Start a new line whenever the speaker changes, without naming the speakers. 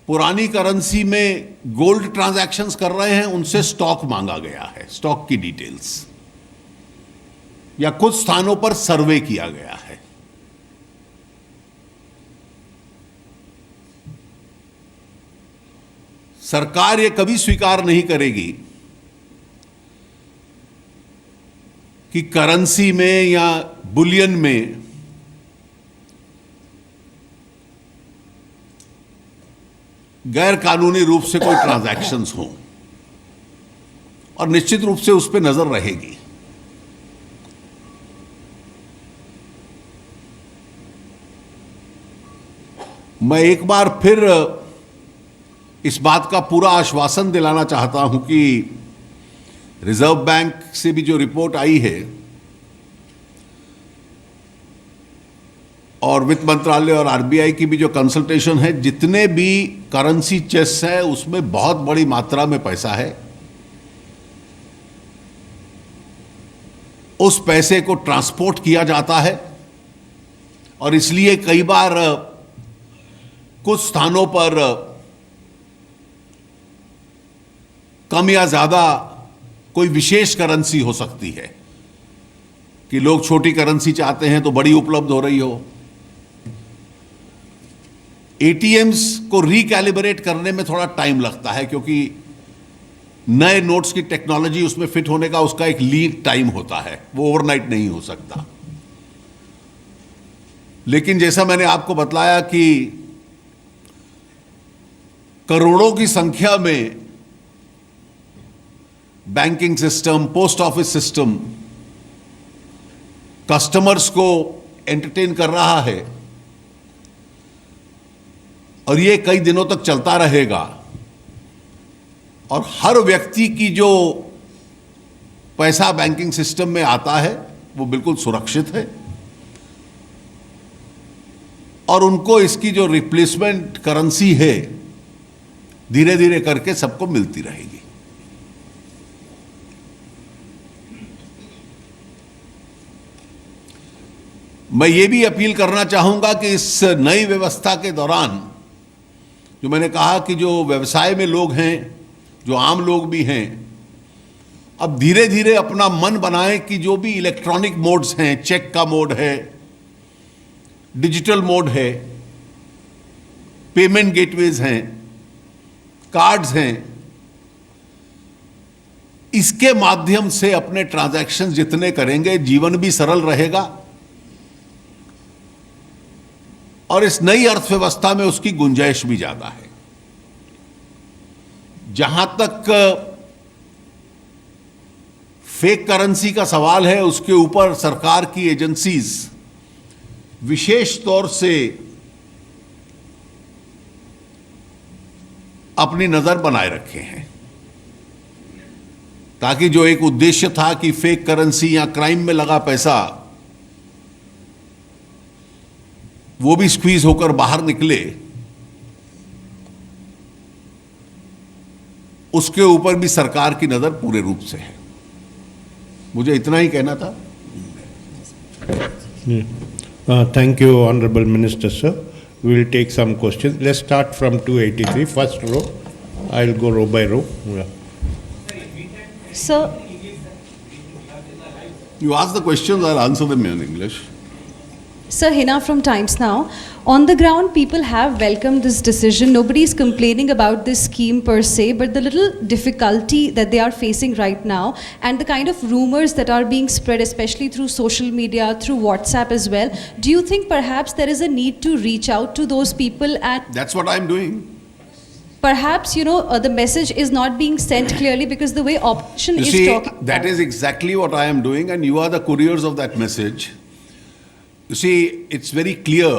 पुरानी करेंसी में gold transactions कर रहे हैं, उनसे स्टॉक मांगा गया है, स्टॉक की डिटेल्स, या कुछ स्थानों पर सर्वे किया गया है। सरकार ये कभी स्वीकार नहीं करेगी कि करेंसी में या बुलियन में गैर कानूनी रूप से कोई ट्रांजैक्शंस हों, और निश्चित रूप से उस पर नजर रहेगी। मैं एक बार फिर इस बात का पूरा आश्वासन दिलाना चाहता हूं कि रिजर्व बैंक से भी जो रिपोर्ट आई है और वित्त मंत्रालय और आरबीआई की भी जो कंसल्टेशन है, जितने भी करेंसी चेस है उसमें बहुत बड़ी मात्रा में पैसा है। उस पैसे को ट्रांसपोर्ट किया जाता है और इसलिए कई बार कुछ स्थानों पर कम या ज्यादा कोई विशेष करेंसी हो सकती है कि लोग छोटी करेंसी चाहते हैं तो बड़ी उपलब्ध हो रही हो। एटीएम्स को रिकैलिब्रेट करने में थोड़ा टाइम लगता है क्योंकि नए नोट्स की टेक्नोलॉजी उसमें फिट होने का उसका एक लीड टाइम होता है, वो ओवरनाइट नहीं हो सकता। लेकिन जैसा मैंने आपको बतलाया कि करोड़ों की संख्या में banking system, post office system customers को एंटरटेन कर रहा है और ये कई दिनों तक चलता रहेगा, और हर व्यक्ति की जो पैसा बैंकिंग सिस्टम में आता है वो बिल्कुल सुरक्षित है और उनको इसकी जो रिप्लेसमेंट करेंसी है धीरे धीरे करके सबको मिलती रहेगी। मैं ये भी अपील करना चाहूंगा कि इस नई व्यवस्था के दौरान जो मैंने कहा कि जो व्यवसाय में लोग हैं, जो आम लोग भी हैं, अब धीरे धीरे अपना मन बनाएं कि जो भी इलेक्ट्रॉनिक मोड्स हैं, चेक का मोड है, डिजिटल मोड है, पेमेंट गेटवेज हैं, कार्ड्स हैं, इसके माध्यम से अपने ट्रांजैक्शन जितने करेंगे जीवन भी सरल रहेगा और इस नई अर्थव्यवस्था में उसकी गुंजाइश भी ज्यादा है। जहां तक फेक करेंसी का सवाल है, उसके ऊपर सरकार की एजेंसीज विशेष तौर से अपनी नजर बनाए रखे हैं ताकि जो एक उद्देश्य था कि फेक करेंसी या क्राइम में लगा पैसा वो भी स्क्वीज होकर बाहर निकले, उसके ऊपर भी सरकार की नजर पूरे रूप से है। मुझे इतना ही कहना था।
Thank you, Honorable Minister, sir. We will take some questions. Let's start from 283, first row. I'll go row by row. Yeah.
Sir,
You ask the questions, I'll answer them in English.
Sir, Hina from Times Now. On the ground, people have welcomed this decision. Nobody is complaining about this scheme per se, but the little difficulty that they are facing right now and the kind of rumors that are being spread, especially through social media, through WhatsApp as well, do you think perhaps there is a need to reach out to those people and
That's what I'm doing.
perhaps, the message is not being sent clearly because the way opposition
You
is
see,
talking
that is exactly what I am doing, and you are the couriers of that message. You see, it's very clear